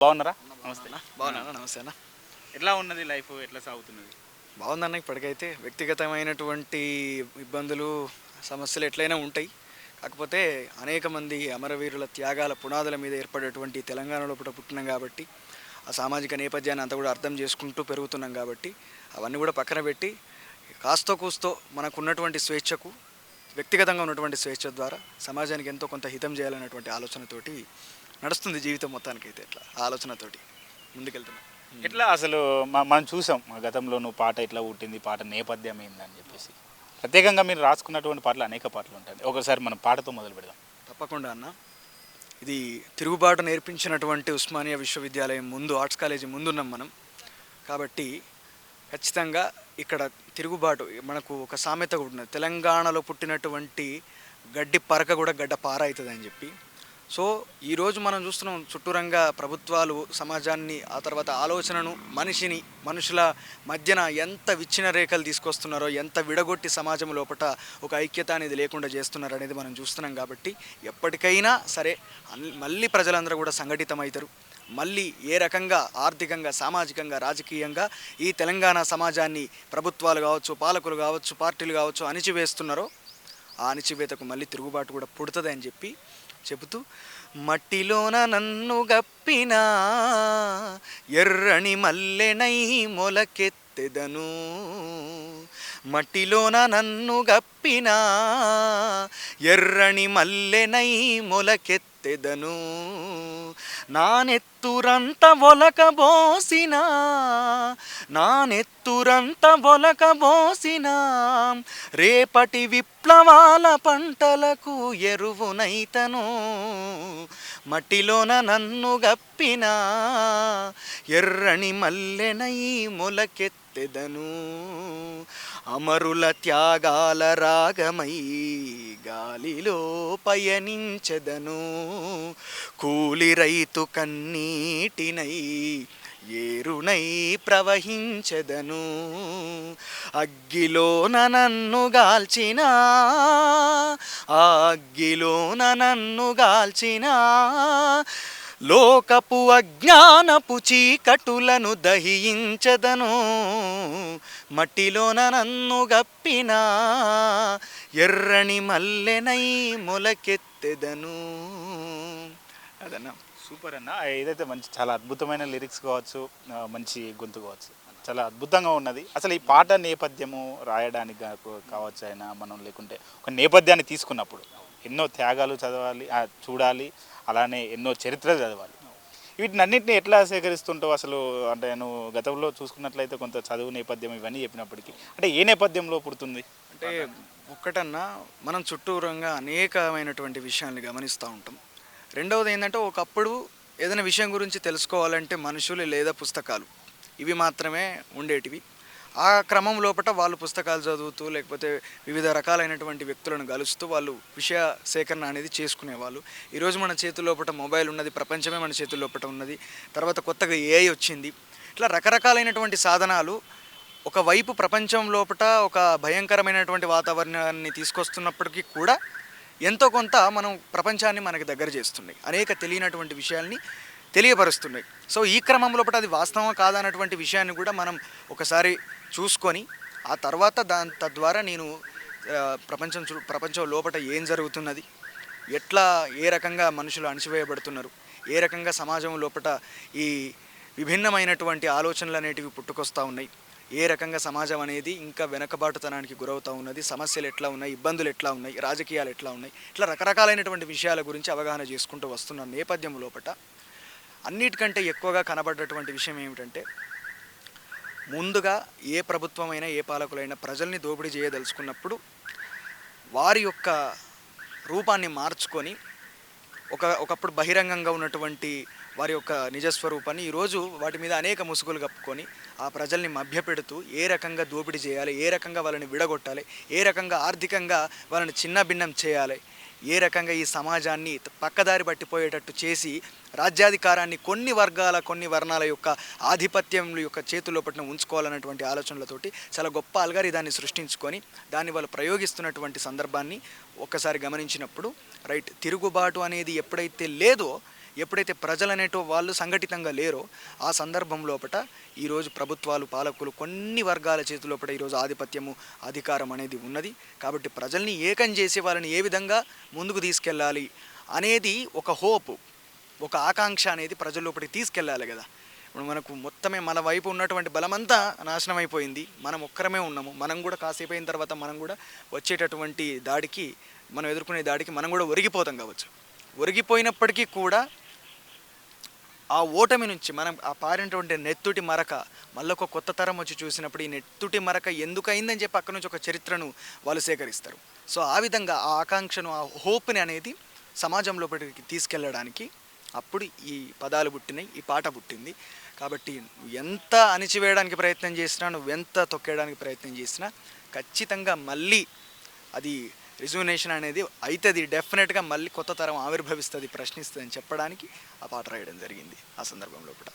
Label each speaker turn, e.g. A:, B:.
A: బాగున్నారా? నమస్తే.
B: బాగున్నానా? నమస్తే అన్న.
A: ఎట్లా ఉన్నది లైఫ్? ఎట్లా సాగుతున్నది?
B: బాగుందన్న. ఇప్పటికైతే వ్యక్తిగతమైనటువంటి ఇబ్బందులు, సమస్యలు ఎట్లయినా ఉంటాయి. కాకపోతే అనేక మంది అమరవీరుల త్యాగాల పునాదుల మీద ఏర్పడేటువంటి తెలంగాణలో పుట్టినాం కాబట్టి ఆ సామాజిక నేపథ్యాన్ని అంతా కూడా అర్థం చేసుకుంటూ పెరుగుతున్నాం కాబట్టి అవన్నీ కూడా పక్కన పెట్టి కాస్తో కూస్తో మనకున్నటువంటి స్వేచ్ఛకు, వ్యక్తిగతంగా ఉన్నటువంటి స్వేచ్ఛ ద్వారా సమాజానికి ఎంతో కొంత హితం చేయాలనేటువంటి ఆలోచనతోటి నడుస్తుంది జీవితం మొత్తానికైతే. ఎట్లా ఆలోచనతోటి ముందుకెళ్తున్నాం.
A: ఎట్లా అసలు మనం చూసాం గతంలో నువ్వు పాట ఎట్లా పుట్టింది, పాట నేపథ్యం ఏందని చెప్పేసి. ప్రత్యేకంగా మీరు రాసుకున్నటువంటి పాటలు అనేక పాటలు ఉంటాయి. ఒకసారి మనం పాటతో మొదలు పెడదాం.
B: తప్పకుండా అన్న. ఇది తిరుగుబాటు నేర్పించినటువంటి ఉస్మానియా విశ్వవిద్యాలయం ముందు, ఆర్ట్స్ కాలేజీ ముందున్నాం మనం. కాబట్టి ఖచ్చితంగా ఇక్కడ తిరుగుబాటు, మనకు ఒక సామెత కూడా ఉన్నది, తెలంగాణలో పుట్టినటువంటి గడ్డి పరక కూడా గడ్డ పార అవుతుంది అని చెప్పి. సో ఈరోజు మనం చూస్తున్నాం చుట్టూరంగా ప్రభుత్వాలు సమాజాన్ని, ఆ తర్వాత ఆలోచనను, మనుషుల మధ్యన ఎంత విచ్ఛిన్న రేఖలు తీసుకొస్తున్నారో, ఎంత విడగొట్టి సమాజం లోపల ఒక ఐక్యత అనేది లేకుండా చేస్తున్నారు అనేది మనం చూస్తున్నాం. కాబట్టి ఎప్పటికైనా సరే మళ్ళీ ప్రజలందరూ కూడా సంఘటితమవుతారు. మళ్ళీ ఏ రకంగా ఆర్థికంగా, సామాజికంగా, రాజకీయంగా ఈ తెలంగాణ సమాజాన్ని ప్రభుత్వాలు కావచ్చు, పాలకులు కావచ్చు, పార్టీలు కావచ్చు అణిచివేస్తున్నారో ఆ అణిచివేతకు మళ్ళీ తిరుగుబాటు కూడా పుడుతుంది అని చెబుతూ, మట్టిలోన నన్ను గప్పినా ఎర్రని మల్లెనై మొలకెత్తెదను, మట్టిలోన నన్ను గప్పినా ఎర్రని మల్లెనై మొలకెత్తెదను, నానెత్తురంత ఒలకబోసినా, నానెత్తురంత ఒలకబోసినా రేపటి విప్లవాల పంటలకు ఎరువునైతను, మట్టిలోన నన్ను గప్పినా ఎర్రని మల్లెనై మొలకెత్తెదను, అమరుల త్యాగాల రాగమై గాలిలో పయనించెదను, కూలి రైతు కన్నీటినై ఏరునై ప్రవహించెదను, అగ్గిలోన నన్ను గాల్చినా, ఆ అగ్గిలోన నన్ను గాల్చినా లోకపు అజ్ఞానపు చీకటులను దహించెదను, మట్టిలోన నన్ను గప్పినా ఎర్రని మల్లెనై మొలకెత్తెదను. అదన్నా.
A: సూపర్ అన్న. ఏదైతే మంచి, చాలా అద్భుతమైన లిరిక్స్ కావచ్చు, మంచి గొంతు కావచ్చు, చాలా అద్భుతంగా ఉన్నది. అసలు ఈ పాట నేపథ్యము రాయడానికి కావచ్చు అయినా మనం, లేకుంటే ఒక నేపథ్యాన్ని తీసుకున్నప్పుడు ఎన్నో త్యాగాలు చదవాలి, చూడాలి, అలానే ఎన్నో చరిత్రలు చదవాలి. వీటిని అన్నింటినీ ఎట్లా సేకరిస్తుంటావు అసలు? అంటే నువ్వు గతంలో చూసుకున్నట్లయితే కొంత చదువు నేపథ్యం ఇవన్నీ చెప్పినప్పటికీ, అంటే ఏ నేపథ్యంలో పుడుతుంది?
B: అంటే ఒక్కటన్నా, మనం చుట్టూరంగా అనేకమైనటువంటి విషయాన్ని గమనిస్తూ ఉంటాం. రెండవది ఏంటంటే, ఒకప్పుడు ఏదైనా విషయం గురించి తెలుసుకోవాలంటే మనుషులు లేదా పుస్తకాలు ఇవి మాత్రమే ఉండేటివి. ఆ క్రమం లోపల వాళ్ళు పుస్తకాలు చదువుతూ, లేకపోతే వివిధ రకాలైనటువంటి వ్యక్తులను కలుస్తూ వాళ్ళు విషయ సేకరణ అనేది చేసుకునేవాళ్ళు. ఈరోజు మన చేతుల లోపల మొబైల్ ఉన్నది, ప్రపంచమే మన చేతుల లోపల ఉన్నది. తర్వాత కొత్తగా ఏఐ వచ్చింది. ఇట్లా రకరకాలైనటువంటి సాధనాలు ఒకవైపు ప్రపంచం లోపల ఒక భయంకరమైనటువంటి వాతావరణాన్ని తీసుకొస్తున్నప్పటికీ కూడా ఎంతో కొంత మనం ప్రపంచాన్ని మనకి దగ్గర చేస్తున్నాయి, అనేక తెలియనటువంటి విషయాల్ని తెలియపరుస్తున్నాయి. సో ఈ క్రమం లోపల అది వాస్తవం కాదన్నటువంటి విషయాన్ని కూడా మనం ఒకసారి చూసుకొని, ఆ తర్వాత తద్వారా నేను ప్రపంచం లోపల ఏం జరుగుతున్నది, ఎట్లా ఏ రకంగా మనుషులు అణచివేయబడుతున్నారు, ఏ రకంగా సమాజం లోపల ఈ విభిన్నమైనటువంటి ఆలోచనలు అనేటివి పుట్టుకొస్తూ ఉన్నాయి, ఏ రకంగా సమాజం అనేది ఇంకా వెనకబాటుతనానికి గురవుతూ ఉన్నది, సమస్యలు ఎట్లా ఉన్నాయి, ఇబ్బందులు ఎట్లా ఉన్నాయి, రాజకీయాలు ఎట్లా ఉన్నాయి, ఇట్లా రకరకాలైనటువంటి విషయాల గురించి అవగాహన చేసుకుంటూ వస్తున్న నేపథ్యం లోపల అన్నిటికంటే ఎక్కువగా కనబడ్డటువంటి విషయం ఏమిటంటే, ముందుగా ఏ ప్రభుత్వమైనా, ఏ పాలకులైనా ప్రజల్ని దోపిడీ చేయదలుచుకున్నప్పుడు వారి యొక్క రూపాన్ని మార్చుకొని ఒకప్పుడు బహిరంగంగా ఉన్నటువంటి వారి యొక్క నిజస్వరూపాన్ని ఈరోజు వాటి మీద అనేక ముసుగులు కప్పుకొని ఆ ప్రజల్ని మభ్యపెడుతూ ఏ రకంగా దోపిడీ చేయాలి, ఏ రకంగా వాళ్ళని విడగొట్టాలి, ఏ రకంగా ఆర్థికంగా వాళ్ళని చిన్నభిన్నం చేయాలి, ఏ రకంగా ఈ సమాజాన్ని పక్కదారి పట్టిపోయేటట్టు చేసి రాజ్యాధికారాన్ని కొన్ని వర్ణాల యొక్క ఆధిపత్యం యొక్క చేతుల్లో పట్టిన ఉంచుకోవాలన్నటువంటి ఆలోచనలతోటి చాలా గొప్ప అల్గారిథాన్ని సృష్టించుకొని దాన్ని వాళ్ళు ప్రయోగిస్తున్నటువంటి సందర్భాన్ని ఒక్కసారి గమనించినప్పుడు, రైట్, తిరుగుబాటు అనేది ఎప్పుడైతే లేదో ఎప్పుడైతే ప్రజలు అనేటో వాళ్ళు సంఘటితంగా లేరో ఆ సందర్భం లోపట ఈరోజు ప్రభుత్వాలు పాలకులు కొన్ని వర్గాల చేతిలోపట ఈరోజు ఆధిపత్యము అధికారం అనేది ఉన్నది. కాబట్టి ప్రజల్ని ఏకం చేసి వాళ్ళని ఏ విధంగా ముందుకు తీసుకెళ్ళాలి అనేది ఒక హోప్, ఒక ఆకాంక్ష అనేది ప్రజల లోపలికి తీసుకెళ్ళాలి కదా. ఇప్పుడు మనకు మొత్తమే మన వైపు ఉన్నటువంటి బలమంతా నాశనం అయిపోయింది, మనం ఒక్కరమే ఉన్నాము. మనం కూడా కాసేపు అయిన తర్వాత మనం కూడా వచ్చేటటువంటి దాడికి, మనం ఎదుర్కొనే దాడికి మనం కూడా ఒరిగిపోతాం కావచ్చు. ఒరిగిపోయినప్పటికీ కూడా ఆ ఓటమి నుంచి మనం ఆ పారినటువంటి నెత్తుటి మరక మళ్ళీ ఒక కొత్త తరం వచ్చి చూసినప్పుడు ఈ నెత్తుటి మరక ఎందుకు అయిందని చెప్పి అక్కడ నుంచి ఒక చరిత్రను వాళ్ళు సేకరిస్తారు. సో ఆ విధంగా ఆ ఆకాంక్షను, ఆ హోప్ని అనేది సమాజం లోపలికి తీసుకెళ్ళడానికి అప్పుడు ఈ పదాలు పుట్టినాయి, ఈ పాట పుట్టింది. కాబట్టి ఎంత అణిచివేయడానికి ప్రయత్నం చేసినా, నువ్వెంత తొక్కేయడానికి ప్రయత్నం చేసినా ఖచ్చితంగా మళ్ళీ అది రిజునేషన్ అనేది అవుతుంది. డెఫినెట్గా మళ్ళీ కొత్త తరం ఆవిర్భవిస్తుంది, ప్రశ్నిస్తుంది అని చెప్పడానికి ఆ పాట రాయడం జరిగింది ఆ సందర్భంలో కూడా.